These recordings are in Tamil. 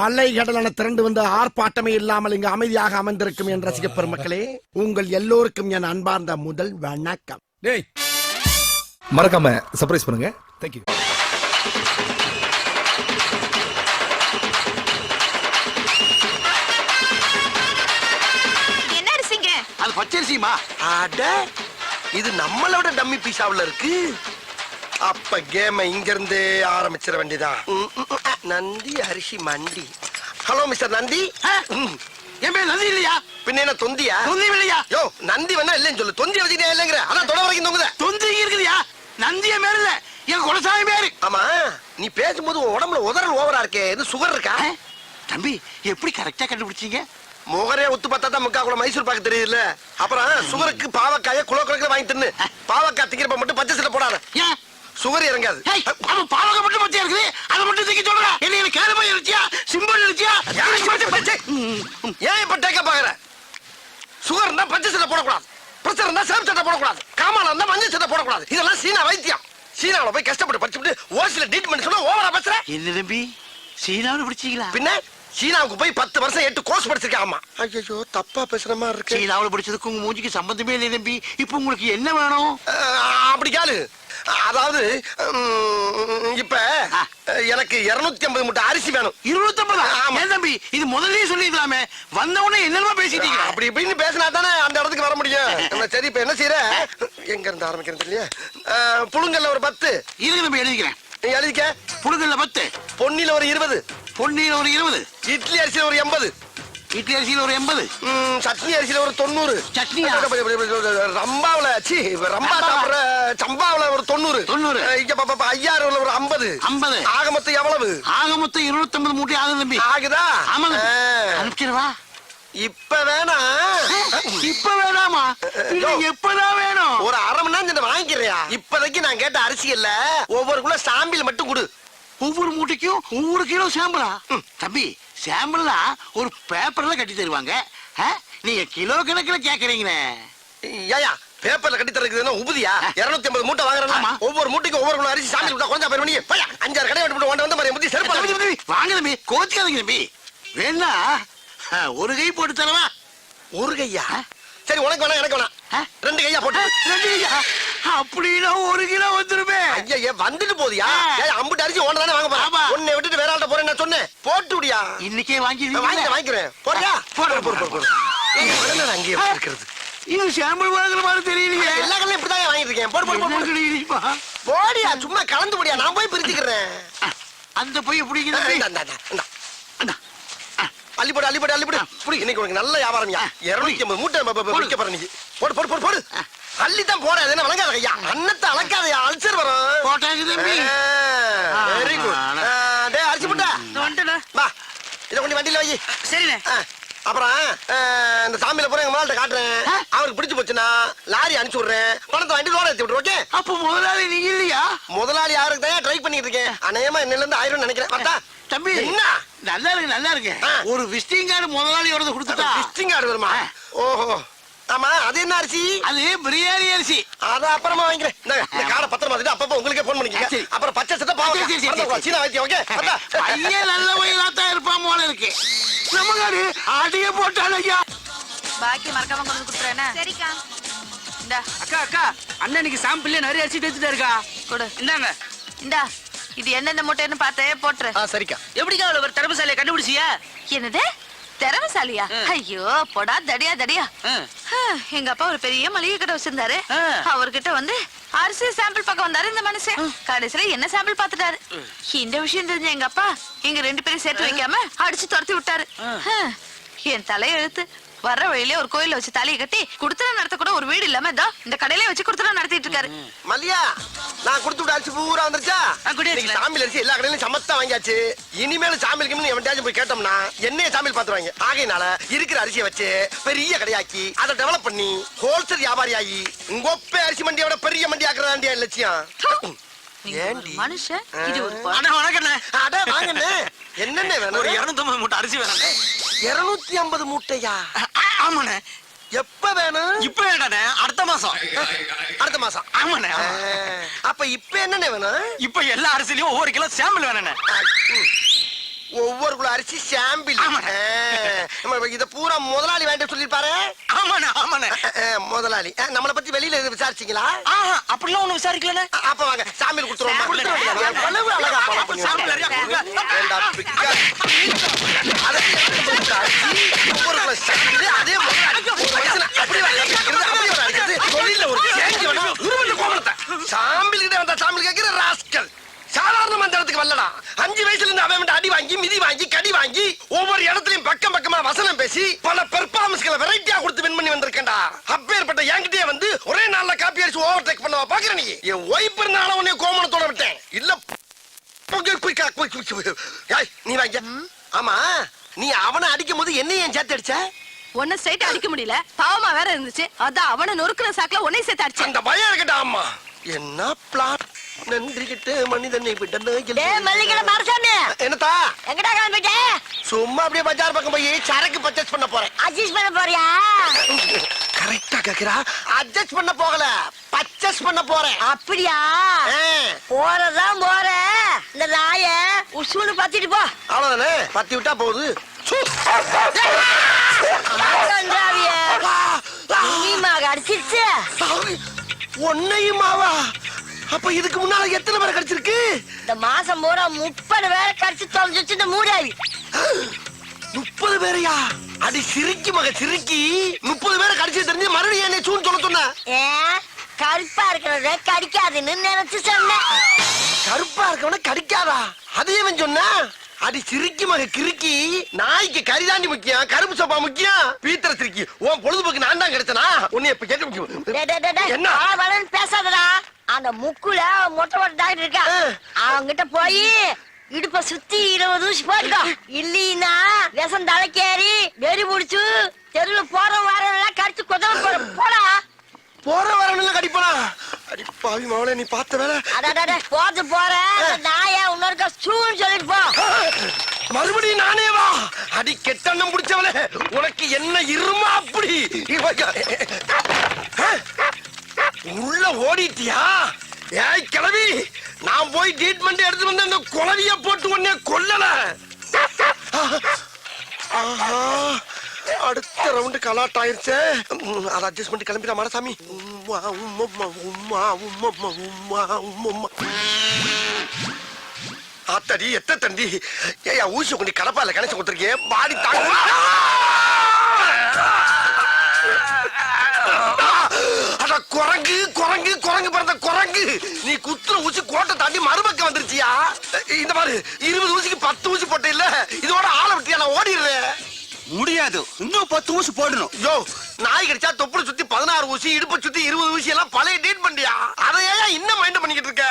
அலைகடலான திரண்டு வந்து ஆர்ப்பாட்டமே இல்லாமல் இங்கு அமைதியாக அமர்ந்திருக்கும் என் ரசிக பெருமக்களே, உங்கள் எல்லோருக்கும் என் அன்பார்ந்த முதல் வணக்கம். டேய் மறக்காம சர்ப்ரைஸ் பண்ணுங்க. Thank you. என்ன அரிசிங்க? அது பச்சரிசிமா. அட, இது நம்மளோட டம்மி பீஸாவுல இருக்கு. அப்ப கேம இங்க இருந்து ஆரம்பிச்சிட வேண்டியதான். நந்தி அரிசி மண்டி. Hello mister Nandi. என் பேர் நந்தி இல்லையா? பின்ன என்ன தொந்தியா? தொந்தி இல்லையா? யோ, நந்தி வேணா இல்லன்னு சொல்லு. தொந்தி வச்சுக்கிட்டே இல்லங்கிற. அதான் தொட வரைக்கும் தொங்குத. தொந்தி இருக்குதுயா. நந்திய பேர் இல்ல, என் குலசாமி பேரு. ஆமா, நீ பேசும்போது உன் உடம்புல உதறல் ஓவரா இருக்கே. இது சுகர் இருக்கா? தம்பி எப்படி கரெக்டா கண்டுபிடிச்சீங்க? முகரே ஒத்து பார்த்தா தான் முக்கா குளம் மைசூர் பாக்கு தெரியுதுல்ல. அப்புறம் சுகருக்கு பாவக்காய குலோ கணக்குல வாங்கி தின்னு. பாவக்காய் திங்கிறப்ப மட்டும் பச்சை சீல போடாத, ஏன் சுகர் இறங்காது. அவன் பாவக மட்டும் பச்சையா இருக்குது, அதை மட்டும் தூக்கி சொல்ற. என்ன கேரமா இருச்சியா, சிம்பிள் இருச்சியா? ஏன் இப்ப டேக்க பாக்குற? சுகர் இருந்தா பச்சை சீல போடக்கூடாது, பிரஷர் இருந்தா சேம் சட்டை போடக்கூடாது, காமால இருந்தா மஞ்சள் சட்டை போடக்கூடாது. இதெல்லாம் சீனா வைத்தியம். சீனாவுல போய் கஷ்டப்பட்டு படிச்சுட்டு ஓசில ட்ரீட்மெண்ட் சொன்னா ஓவரா பேசுற. என்ன தம்பி சீனாவில் பிடிச்சீங்களா? பின்ன சீனாவுக்கு போய் 10 வருஷம் 8 கோர்ஸ் படிச்சிருக்கேன். ஆமா. ஐயோ, தப்பா பேசுற மாதிரி இருக்கு. சீனாவில் படிச்சதுக்கு உங்க மூஞ்சிக்கு சம்பந்தமே இல்லை தம்பி. இப்போ உங்களுக்கு என்ன வேணும்? அப்படி கேளு. அதாவது இப்ப எனக்கு 250 மூட்டை அரிசி வேணும். 250? ஏன் தம்பி இது முதல்லயே சொல்லிக்கலாமே, வந்த உடனே என்னமா பேசிட்டீங்க? அப்படி இப்படின்னு பேசினா தானே அந்த இடத்துக்கு வர முடியும். சரி, இப்ப என்ன செய்யற? எங்க இருந்து ஆரம்பிக்கிறது இல்லையா? புழுங்கல்ல ஒரு 10 இருக்கு தம்பி, எழுதிக்கிறேன். எழுதிக்க. புழுங்கல்ல 10, பொன்னில ஒரு 20, பொன்னியில ஒரு 20, இட்லி அரிசியில ஒரு 80, இட்லி அரிசியில ஒரு 80, சட்னி அரிசியில ஒரு 90, சட்னியா? ரம்பாவுல ரம்பா சாப்பிடுற சம்பாவுல ஒரு 90, 90, இங்க 5000 ஒரு 50, 50. ஆக மொத்தம் எவ்வளவு? ஆக மொத்தம் 250 மூட்டை ஆகுது தம்பி. ஆகுதா? ஆமா அனுப்பிச்சிடவா? இப்ப வேணா. இப்ப வேணாமா? எப்பதான் வேணும்? ஒரு அரை மணி நேரம் வாங்கிக்கிறியா? இப்போதைக்கு நான் கேட்ட அரிசி இல்ல, ஒவ்வொரு கிலோ சாம்பிள் மட்டும் கொடு. ஒவ்வொரு மூட்டைக்கும் ஒவ்வொரு கிலோ சாம்பிளா? தம்பி சாம்பிள்னா ஒரு பேப்பர்ல கட்டி தருவாங்க, நீங்க கிலோ கணக்குல கேக்குறீங்களே. ஏயா பேப்பர்ல கட்டி தரதுன்னா உபதியா? 250 மூட்டை வாங்குறேன், ஒவ்வொரு மூட்டைக்கும் ஒவ்வொரு கிலோ அரிசி சாம்பிள் விட்டா கொஞ்சம் பேர் பண்ணி 5-6 கடை விட்டு வந்து மாதிரி முந்தி செருப்பு வாங்க தம்பி, கோச்சிக்காதீங்க தம்பி. வேணா ஒரு கை போட்டு தரவா? ஒரு கையா? சரி, உனக்கு வேணா எனக்கு வேணா 2 கையா போட்டு. 2 கையா? அப்படின்னா 1 கிலோ வந்துருமே. ஐயா வந்துட்டு போதியா? அம்புட்டு அரிசி ஒண்ணு தானே வாங்க போறா? உன்னை விட்டுட்டு வேற ஆள்கிட்ட போறேன் நான் சொன்னேன். போட்டு விடியா? இன்னைக்கே வாங்கிக்கிறேன். போறியா? போடு. அங்கேயே இருக்கிறது இன்னும் சாம்பிள் வாங்குற மாதிரி தெரியலையே. எல்லா கடையும் இப்படிதான் வாங்கிட்டு இருக்கேன். போடு. போடியா, சும்மா கலந்து போடியா, நான் போய் பிரிச்சுக்கிறேன். அந்த போய் பிடிக்குது. அள்ளிப்போடு. இன்னைக்கு உனக்கு நல்ல வியாபாரம். 250 மூட்டை விற்க போற. நீ போடு. அள்ளித்தான் போற. என்ன வழங்காத ஐயா, அன்னத்தை அளக்காதையா, அல்சர் வரும். போட்டாங்க தம்பி. Very good. டேய் அரிசி போட்டா வா, இதை கொண்டு வண்டியில வை. சரிண்ணே. அப்புறம் இந்த சாமியில போற எங்க முதலாளிட்ட காட்டுறேன். அவருக்கு பிடிச்சு போச்சுன்னா லாரி அனுப்பிச்சு விடுறேன், பணத்தை வாங்கி லோன் ஏத்தி விட்டுரு. ஓகே? அப்ப முதலாளி நீங்க இல்லையா? முதலாளி யாருக்கு தான் ட்ரை பண்ணிட்டு இருக்கேன். அநேகமா என்னல இருந்து 1000 நினைக்கிறேன். பார்த்தா தம்பி என்ன நல்லா இருக்கு. ஒரு விசிட்டிங் கார்டு முதலாளியோட கொடுத்துட்டா. விசிட்டிங் கார்டு வருமா? ஓஹோ, ஆமா. அது என்ன அரிசி? அது பிரியாணி அரிசி. அத அப்புறமா வாங்கிக்கிறேன். இந்த கார்டை பத்திரமா வச்சுட்டு அப்பப்ப உங்களுக்கே போன் பண்ணிக்கங்க. அப்புறம் பச்சை சட்டை பாவக்காய் சீனா வைத்தியம். ஓகே? பையன் நல்ல வயலாத்தான் இருப்பான் போல இருக்கு. நம்ம காடு ஆடிய போட்டான் ஐயா. பாக்கி மறக்காம கொண்டு கொடுத்துறேனே. சரிக்கா. இந்தா அக்கா அண்ணனுக்கு சாம்பிள்ல நிறைய அரிசி எடுத்துட்டே இருக்கா. கொடு. இந்தாங்க. இந்தா, இது என்னென்ன மூட்டைன்னு பார்த்தே போட்டுரு. சரிக்கா. எப்படிக்கா அவ்வளவு ஒரு திறமைசாலியை கண்டுபிடிச்சியா? என்னது திறமைசாலியா? ஐயோ போடா, தடியா. எங்க அப்பா ஒரு பெரிய மளிகை கடை வச்சிருந்தாரு. அவர்கிட்ட வந்து அரிசி சாம்பிள் பக்கம் வந்தாரு இந்த மனுஷன். கடைசியில என்ன சாம்பிள் பாத்துட்டாரு. இந்த விஷயம் தெரிஞ்ச எங்க அப்பா எங்க 2 பேரும் சேர்த்து வைக்காம அடிச்சு துரத்தி விட்டாரு. என் தலையெழுத்து. வர்ற வழியிலே ஒரு கோயில வச்சு தலையை கட்டி குடுத்தன நடத்த கூட ஒரு வீடு இல்லாம இந்த கடையிலே வச்சு குடுத்தன நடத்திட்டு இருக்காரு. மல்லியா, நான் கொடுத்து விட அரிசி பூரா வந்துருச்சா? சாமியில் அரிசி எல்லா கடையிலும் சமத்தா வாங்கியாச்சு. இனிமேல் சாமிக்கு எவன்டாச்சும் போய் கேட்டோம்னா என்னைய சாமியில் பாத்துருவாங்க. ஆகையினால இருக்கிற அரிசியை வச்சு பெரிய கடையாக்கி அதை டெவலப் பண்ணி ஹோல்சேல் வியாபாரி ஆகி உங்கொப்பே அரிசி மண்டியோட பெரிய மண்டி ஆக்குறதாண்டியா லட்சியம். மனுஷன் இது ஒரு என்னென்ன வேணும்? ஒரு 250 மூட்டை அரிசி வேணும். 250 மூட்டையா? ஆமாண்ணே. எப்ப வேணும்? இப்ப வேண்டானே, அடுத்த மாசம். அடுத்த மாசம்? ஆமாண்ணே. அப்ப இப்ப என்னென்ன வேணும்? இப்ப எல்லா அரிசிலையும் ஒவ்வொரு கிலோ சாம்பிள் வேணுண்ணே. ஒவ்வொரு குள்ள அரிசி சாம்பிள். இத பூரா முதலாளி வேண்ட சொல்லிருப்பாரு. ஆமாண்ணே ஆமாண்ணே. முதலாளி நம்மளை பத்தி வெளியில எதுவும் விசாரிச்சீங்களா? அப்படிலாம் ஒண்ணு விசாரிக்கல. அப்ப வாங்க சாம்பிள் கொடுத்துருவோம். எவ்வளவு அழகா பழம் பண்ணி ஒவ்வொரு குள்ள சாம்பிள் அதே சாம்பிள் கிட்ட வந்தா சாம்பிள் கேட்கிற ராஸ்கல். சாதாரண மந்திரத்துக்கு வரலடா. 5 வயசுல இருந்து அவன் அடி வாங்கி மிதி வாங்கி கடி வாங்கி ஒவ்வொரு இடத்துலயும் பக்கம் பக்கமா வசனம் பேசி பல பெர்ஃபார்மன்ஸ்களை வெரைட்டியா கொடுத்து வின் பண்ணி வந்திருக்கேன்டா. அப்பேற்பட்ட என்கிட்டயே வந்து ஒரே நாள்ல காப்பி அடிச்சு ஓவர் டேக் பண்ணவா பாக்குற நீ? என் ஒய்ஃப் இருந்தாலும் உன்னை கோமணத்தோட விட்டேன் இல்ல. நீ வாங்க. ஆமா நீ அவனை அடிக்கும் போது என்னையும் சேர்த்து அடிச்ச? ஒன்ன ஸ்ட்ரைட் அடிக்க முடியல, பாவமா வேற இருந்துச்சு. அதான் அவனை நொறுக்குற சாக்குல உன்னை சேர்த்து அடிச்சேன். அந்த பயம் இருக்கட்டா. அம்மா என்ன பிளாட். நன்றி கிட்ட மனிதனை என்னத்தா எங்கடா கிளம்பிட்ட? சும்மா அப்படியே பஜார் பக்கம் போய் சரக்கு பர்ச்சேஸ் பண்ண போறேன். அட்ஜஸ்ட் பண்ண போறியா? கரெக்டா கேக்குறா. அட்ஜஸ்ட் பண்ண போகல, பர்ச்சேஸ் பண்ண போறேன். அப்படியா? போறதான் போற. இந்த நாய உசுன்னு பத்திட்டு போ. அவ்வளவுதானே, பத்தி விட்டா போகுது. அடிச்சிருச்சு ஒன்னையுமாவா? அப்ப இதுக்கு முன்னால எத்தனை பேரை கடிச்சிருக்கு? இந்த மாசம் பூரா 30 பேரை கடிச்சு தொலைஞ்சிச்சு இந்த மூடாவி. 30 பேரையா? அடி சிரிக்கி மக சிரிக்கி. 30 பேரை கடிச்சு தெரிஞ்சு மறுபடியும் என்ன சூன்னு சொல்ல சொன்ன? கருப்பா இருக்கிறத கடிக்காதுன்னு நினைச்சு சொன்னேன். கருப்பா இருக்கவன கடிக்காதா? அதையே சொன்ன? அடி சிரிக்கி மக கிறுக்கி. நாய்க்கு கரிதாண்டி முக்கியம், கருப்பு சோப்பா முக்கியம். பீத்தர சிரிக்கி. உன் பொழுதுபோக்கு நான் தான் கிடைச்சனா? உன்னை இப்ப கேட்க முக்கியம் என்ன பேசாதடா. அந்த முக்குல மொட்டை மொட்டை டாக்டர் இருக்கா, அவங்கிட்ட போய் இடுப்ப சுத்தி 20 ஊசி போட்டுக்கோ. இல்லீன்னா விஷம் தலைக்கேறி வெறி முடிச்சு தெருவுல போற வாரம் கடிச்சு கொதவ போற. போடா. போற வரணும் கடிப்பா. அடி பாவி மவளே, நீ பார்த்த வேலை. அட போது போற நாய இன்னொருக்கா சூன்னு சொல்லிட்டு போ. மறுபடியும் நானே வா. அடி கெட்டண்ணம் முடிச்சவளே, உனக்கு என்ன இருமா அப்படி? உள்ள ஓடிட்டியா? ஏய் கிளவி, நான் போய் ட்ரீட்மெண்ட் எடுத்து வந்து அந்த குளவிய போட்டு உடனே கொல்லல. ஆஹா, அடுத்த ரவுண்டு கலாட் ஆயிருச்சே. அதை அட்ஜஸ்ட் பண்ணி கிளம்பிடா மாடசாமி. ஆத்தடி எத்த தண்டி. ஏயா ஊசி கொண்டு கடப்பால கணேசன் கொடுத்துருக்கேன். பாடி தாங்க. குரங்கு குரங்கு குரங்கு பிறந்த குரங்கு. நீ குத்துற ஊசி கோட்டை தாண்டி மறுபக்கம் வந்துருச்சியா? இந்த மாதிரி 20 ஊசிக்கு 10 ஊசி போட்ட இல்ல. இதோட ஆளை விட்டியா? நான் ஓடிடுறேன். முடியாது, இன்னும் 10 ஊசி போடணும். யோ, நாய் கடிச்சா தொப்புளை சுத்தி 16 ஊசி, இடுப்பை சுத்தி 20 ஊசி எல்லாம் பழைய டேட் பண்ணியா? அதையே இன்னும் மைண்ட் பண்ணிக்கிட்டு இருக்க?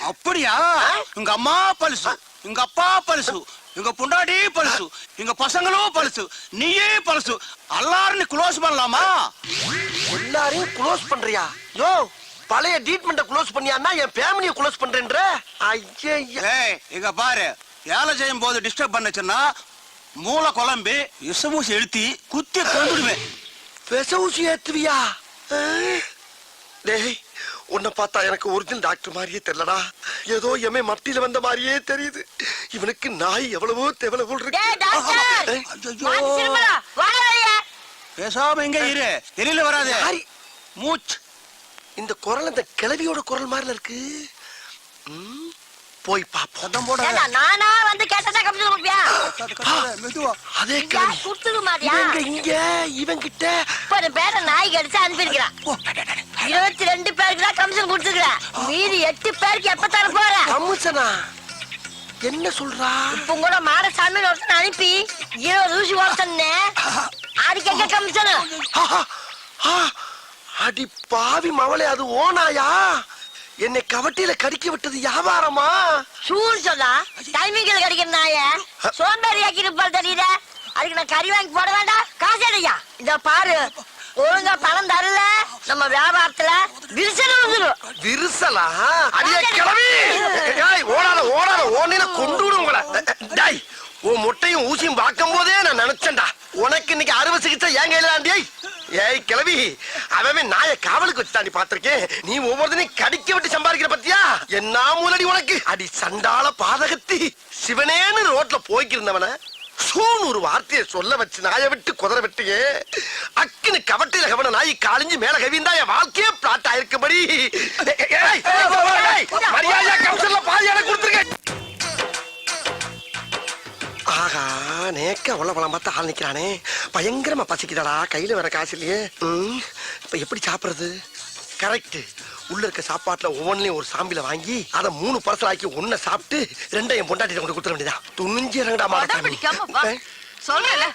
அப்படியா? உங்க அம்மா பல்சு, உங்க அப்பா பல்சு, உங்க பொண்டாடி பல்சு, எங்க பசங்களும் பல்சு, நீயே பல்சு. எல்லாரும் நீ க்ளோஸ் பண்ணலாமா? எல்லாரையும் க்ளோஸ் பண்றியா? யோ, பழைய ட்ரீட்மெண்ட க்ளோஸ் பண்ணியான்னா என் ஃபேமிலியை க்ளோஸ் பண்றேன்ற? ஐயே, இங்க பாரு, வேலை செய்யும் போது டிஸ்டர்ப் பண்ணுச்சுன்னா மூளை குழம்பி விஷமூசி எழுத்தி குத்தி கொண்டுடுவேன். விஷமூசி ஏத்துவியா? டேய், உன்னை பார்த்தா எனக்கு ஒரிஜினல் டாக்டர் மாதிரியே தெரியலடா. ஏதோ எமே மட்டில வந்த மாதிரியே தெரியுது. இவனுக்கு நாய் எவ்வளவோ தேவல போல் இருக்கு. பேசாம எங்க இரு, வெளியில வராது. மூச்சு. இந்த குரல் அந்த கிளவியோட குரல் மாதிரி இருக்கு. போய் பாப்போம். நானா வந்து கேட்டதா கம்ப்யூட்டர் கொடுப்பியா? அதே கிளவி கொடுத்துக்க மாட்டியா? இங்க இவன் கிட்ட 30 பேரை நாய் கடிச்சு அனுப்பியிருக்கிறான். 22 பேருக்கு தான் கமிஷன் கொடுத்துருக்கிறேன். மீதி 8 பேருக்கு எப்ப தர போற? கமிஷனா? என்ன சொல்றா? இப்ப கூட மாடசாமி ஒருத்தன் அனுப்பி 20 ஊசி ஓட்டனே. அதுக்கு எங்க கமிஷன்? அடி பாவி மவளே, அது ஓனாயா? என்னை கவட்டியில கடிக்க விட்டது வியாபாரமா? சூழ் சொல்லா டைமிங்ல கடிக்கிற நாய சோம்பேறி ஆக்கிருப்பாள் தெரியுத. அதுக்கு நான் கறி வாங்கி போட வேண்டாம்? காசு அடையா? இத பாரு, ஒழுங்கா பணம் தரல நம்ம வியாபாரத்துல விரிசல் வந்துடும். விரிசலா? அடியே கிளவி, ஓடாத ஓடாத, ஓடினா கொண்டு விடும் உங்களை. டேய், உன் முட்டையும் ஊசியும் பார்க்கும் போதே நான் நினைச்சேன்டா உனக்கு இன்னைக்கு அறுவை சிகிச்சை என் கையில தாண்டி. ஏய் கிளவி, அவன் நாய காவலுக்கு வச்சு தாண்டி பாத்திருக்கேன். நீ ஒவ்வொருத்தனையும் கடிக்க விட்டு சம்பாதிக்கிற பத்தியா? என்ன மூலடி உனக்கு? அடி சண்டால பாதகத்தி. சிவனேன்னு ரோட்ல போய்க்கிருந்தவன சூன்னு ஒரு வார்த்தையை சொல்ல வச்சு நாயை விட்டு குதிரை விட்டியே அக்குன்னு கவட்டில கவன நாய் காலிஞ்சு மேல கவிந்தா என் வாழ்க்கையே பிளாட் ஆயிருக்கும்படி மரியாதையா கவுசல்ல பாதியான கொடுத்துருக்க. ஆகா நேக்க உள்ள பார்த்தா ஆள் நிக்கிறானே பயங்கரமா பசிக்குதாடா கையில வர காசு இல்லையே. இப்ப எப்படி சாப்பிடுறது? கரெக்ட். உள்ள இருக்க சாப்பாட்டுல ஒவ்வொன்றையும் ஒரு சாம்பில வாங்கி அதை 3 பார்சல் ஆக்கி ஒன்ன சாப்பிட்டு 2 என் பொண்டாட்டி கொண்டு கொடுத்துட வேண்டியதா. துணிஞ்சு இறங்கடா மாடா. பிடிக்காம வா சொல்றல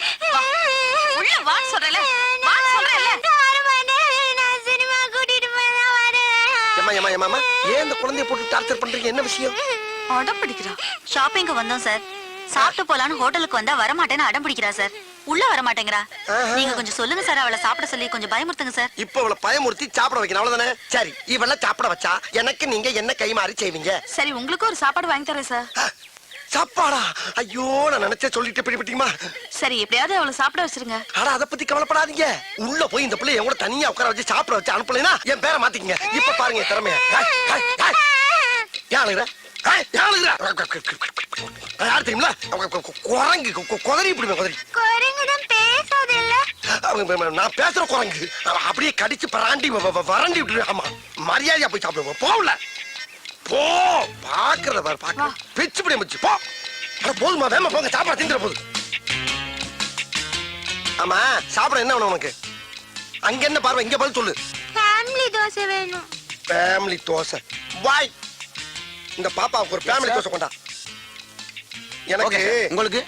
உள்ள வா சொல்றல வா சொல்றல. சினிமா கூட்டிட்டு போய் ஏமா ஏமா ஏன் இந்த குழந்தைய போட்டு டார்ச்சர் பண்றீங்க? என்ன விஷயம்? அடம் பிடிக்கிறா. ஷாப்பிங்க்கு வந்தோம் சார். சாப்பிட்டு போலான்னு ஹோட்டலுக்கு வந்தா வரமாட்டேன்னு அடம் பிடிக்கிறா சார். உள்ள வர மாட்டேங்கிறா. நீங்க கொஞ்சம் சொல்லுங்க சார், அவளை சாப்பிட சொல்லி கொஞ்சம் பயமுறுத்துங்க சார். இப்ப அவளை பயமுறுத்தி சாப்பிட வைக்கணும் அவ்வளவுதானே? சரி இவள சாப்பிட வச்சா எனக்கு நீங்க என்ன கை மாறி செய்வீங்க? சரி உங்களுக்கு ஒரு சாப்பாடு வாங்கி தரேன் சார். சாப்பாடா? ஐயோ நான் நினைச்சே சொல்லிட்டு பிடிப்பீங்களா? சரி எப்படியாவது அவளை சாப்பிட வச்சிருங்க. ஆனா அத பத்தி கவலைப்படாதீங்க. உள்ள போய் இந்த பிள்ளை என் கூட தனியா உட்கார வச்சு சாப்பிட வச்சு அனுப்பலைன்னா என் பேரை மாத்திக்கங்க. இப்ப பாருங்க திறமைய. யாருங்க யார் தெரியுங்களா? குரங்கு குதிரை இப்படி குதிரை. குரங்குதான் பேசாது இல்ல. நான் பேசுற குரங்கு அப்படியே கடிச்சு பராண்டி வறண்டி விட்டு. ஆமா மரியாதையா போய் சாப்பிடுவோம். போகல போ பாக்குறத பாரு பாக்க பிச்சு பிடி முடிச்சு போ. போதுமா வேமா போங்க சாப்பாடு திங்கிற போது. ஆமா சாப்பிட என்ன வேணும் உனக்கு? அங்க என்ன பார்வை இங்க பதில் சொல்லு. ஃபேமிலி தோசை வேணும். ஃபேமிலி தோசை வாய். இந்த பாப்பாவுக்கு ஒரு ஃபேமிலி தோசை கொண்டா. எனக்கு உங்களுக்கு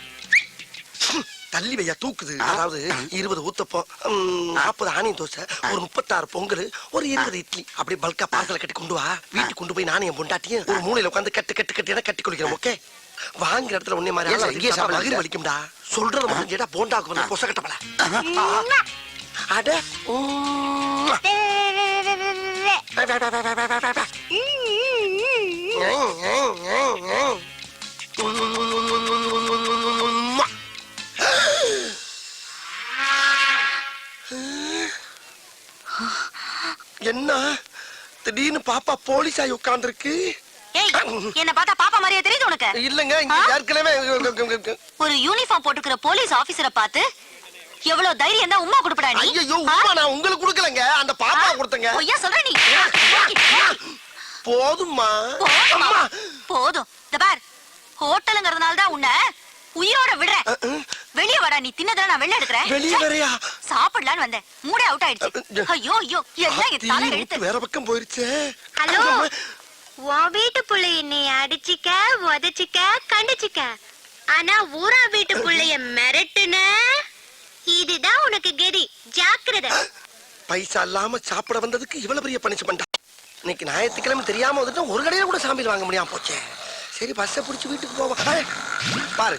தள்ளி வையா தூக்குது. அதாவது 20 ஊத்தப்பம் 40 ஆனியன் தோசை ஒரு 36 பொங்கல் ஒரு 20 இட்லி அப்படி பல்கா பார்சல கட்டி கொண்டு வா. வீட்டுக்கு கொண்டு போய் நானே என் பொண்டாட்டியும் ஒரு மூலையில உட்காந்து கட்டு கட்டு கட்டி கட்டி குளிக்கிறோம். ஓகே வாங்குற இடத்துல உன்னே மாதிரி இங்கே சாப்பிட மகிழ் வலிக்கும்டா. சொல்றது மட்டும் கேட்டா போண்டாக்கு வந்து பொச கட்டப்பல. அட என்ன திடீர்னு பாப்பா போலீஸ் ஆகி உட்கார்ந்து இருக்கு. ஏய், என்ன பார்த்தா பாப்பா மாதிரியே தெரியுது உனக்கு? இல்லங்க இங்க ஏற்கனவே ஒரு யூனிஃபார்ம் போட்டுக்கிற போலீஸ் ஆபீசரை பார்த்து எவ்வளவு தைரியம் தான் உம்மா கொடுப்படா நீ? ஐயோ உம்மா நான் உங்களுக்கு கொடுக்கலங்க அந்த பாப்பா கொடுத்தங்க. பொய்யா சொல்ற நீ? போதும்மா போதுமா? அம்மா. போதும். இந்த பார், ஹோட்டலுங்கிறதுனால தான் உன்னை உயிரோட விடுறேன். வெளிய வாடா, நீ தின்னதா நான் வெளிய எடுக்கிறேன். வெளிய வரையா? சாப்பிடலான்னு வந்தேன், மூடே அவுட் ஆயிடுச்சு. ஐயோ ஐயோ, எல்லாம் என் தலை எழுத்து. வேற பக்கம் போயிருச்சே. ஹலோ, உன் வீட்டு புள்ளைய நீ அடிச்சிக்க உதச்சிக்க கண்டிச்சிக்க, ஆனா ஊரா வீட்டு புள்ளைய மிரட்டுன இதுதான் உனக்கு கெதி. ஜாக்கிரதை. பைசா இல்லாம சாப்பிட வந்ததுக்கு இவ்வளவு பெரிய பனிஷ்மெண்டா? இன்னைக்கு ஞாயிற்றுக்கிழமை தெரியாம வந்துட்டு ஒரு கடையில கூட சாம்பிள் வாங்க முடியாம போச்சே. சரி பஸ்ஸை பிடிச்சி வீட்டுக்கு போவோம். பாரு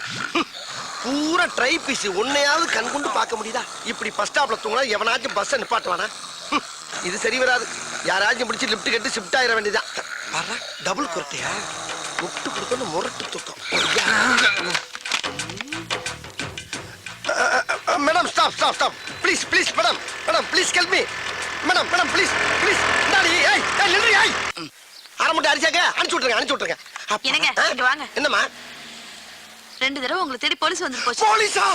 பூரா ட்ரை பீஸ் ஒன்னையாவது கண் கொண்டு பார்க்க முடியுதா? இப்படி பஸ் ஸ்டாப்ல தூங்கினா எவனாச்சும் பஸ்ஸை நிப்பாட்டுவானா? இது சரி வராது. யாராச்சும் பிடிச்சி லிப்ட் கட்டு ஷிஃப்ட் ஆயிட வேண்டியதான். பாரு டபுள் குரட்டையா முட்டு கொடுக்கணும் முரட்டு தூக்கம். Madam stop stop stop please please madam madam please help me madam madam please please. இந்தாடி ஏய் ஏய் நில்லுடி ஏய். அரை மூட்டை அரிசியாங்க அனுப்பிச்சு விட்டுருங்க. என்னங்க இங்க வாங்க. என்னம்மா? 2 தடவை உங்களை தேடி போலீஸ் வந்து போச்சு. போலீஸா?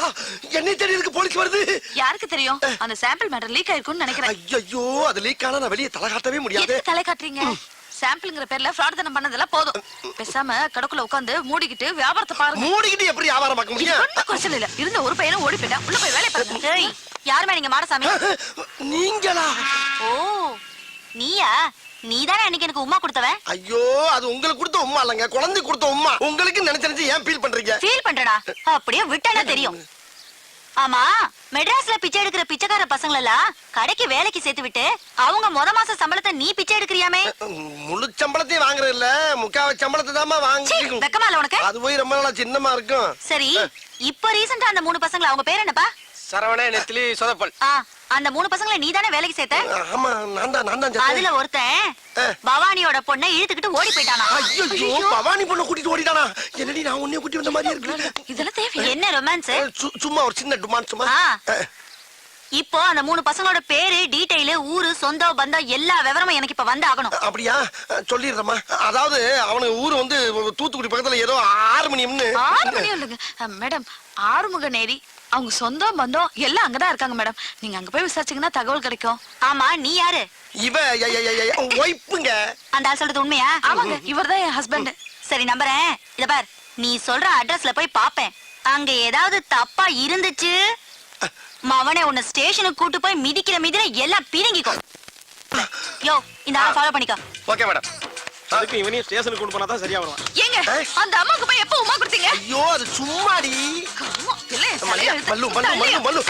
என்னை தேடி எதுக்கு போலீஸ் வருது? யாருக்கு தெரியும்? அந்த சாம்பிள் மேட்டர் லீக் ஆயிருக்கும்னு நினைக்கிறேன். ஐயோ அது லீக் ஆனா நான் வெளியே தலை காட்டவே முடியாது. எதுக்கு தலை காட்டுறீங்க? சாம்பிள்ங்கிற பேர்ல ஃப்ராட் தனம் பண்ணதெல்லாம் போதும். பேசாம கடக்குள்ள உட்கார்ந்து மூடிக்கிட்டு வியாபாரத்தை பாருங்க. மூடிக்கிட்டு எப்படி வியாபாரம் பார்க்க முடியும்? ஒண்ணும் குறைச்சல் இல்ல. இருந்த ஒரு பையனும் ஓடி போயிட்டான். உள்ள போய் வேலைய பாருங்க. ஏய், யாருமே நீங்க மாடசாமி? நீங்களா? ஓ, நீயா? நீதானே அன்னைக்கு எனக்கு உம்மா கொடுத்தவன்? ஐயோ அது உங்களுக்கு கொடுத்த உம்மா இல்லங்க, குழந்தை கொடுத்த உம்மா. உங்களுக்கு நினைச்சு ஏன் ஃபீல் பண்றீங்க? ஃபீல் பண்றடா, அப்படியே விட்டானே தெரியும். ஆமா, மெட்ராஸ்ல பிச்சை எடுக்கிற பிச்சைக்கார பசங்கள எல்லாம் கடைக்கு வேலைக்கு சேர்த்து விட்டு அவங்க முத மாச சம்பளத்தை நீ பிச்சை எடுக்கிறியாமே? முழு சம்பளத்தையும் வாங்குறது இல்ல, முக்காவ சம்பளத்தை தாமா வாங்கி. வெக்கமா இல்ல உனக்கு? அது போய் ரொம்ப நாளா சின்னமா இருக்கும். சரி, இப்ப ரீசெண்டா அந்த 3 பசங்கள அவங்க பேர் என்னப்பா? சரவண நெத்திலி சொதப்பல். அந்த 3 பசங்களை நீ தானே வேலைக்கு சேர்த்த? ஆமா நான் தான் அதுல ஒருத்தன் பவானியோட பொண்ணை இழுத்துக்கிட்டு ஓடி போயிட்டானா? ஐயோ பவானி பொண்ணை கூட்டிட்டு ஓடிட்டானா? என்னடி நான் உன்னைய கூட்டி வந்த மாதிரி இருக்கு. இதெல்லாம் தேவை. என்ன ரொமான்ஸ்? சும்மா ஒரு சின்ன டுமான் சும்மா. இப்போ அந்த 3 பசங்களோட பேரு, டீடைலு, ஊரு, சொந்தம், பந்தம் எல்லா விவரமும் எனக்கு இப்ப வந்து ஆகணும். அப்படியா? சொல்லிடுறேம்மா. அதாவது அவனுக்கு ஊரு வந்து தூத்துக்குடி பக்கத்துல ஏதோ 6 மணியம்னு. 6 மணி இல்லைங்க மேடம். ஆறுமுக நேரி, அவங்க சொந்தம் பந்தம் எல்லாம் அங்கதான் இருக்காங்க மேடம். நீங்க அங்க போய் விசாரிச்சீங்கன்னா தகவல் கிடைக்கும். ஆமா, நீ யாரு? இவ ஒய்ப்புங்க. அந்த ஆள் சொல்றது உண்மையா? ஆமாங்க, இவர்தான் என் ஹஸ்பண்ட். சரி, நம்புறேன். இத பார், நீ சொல்ற அட்ரஸ்ல போய் பாப்பேன். அங்க ஏதாவது தப்பா இருந்துச்சு, மவனே உன்னை ஸ்டேஷனுக்கு கூட்டு போய் மிதிக்கிற மிதிர எல்லாம் பிரிங்கிக்கோ. யோ, இந்த ஆளை ஃபாலோ பண்ணிக்கோ. Okay madam. அதுக்கு இவனையும் ஸ்டேஷனுக்கு கொண்டு போனா தான் சரியா வருவான். ஏங்க, அந்த அம்மாக்கு போய் எப்ப உமா கொடுத்தீங்க? ஐயோ அது சும்மாடி. அம்மா, இல்ல, மல்லு மல்லு மல்லு மல்லு.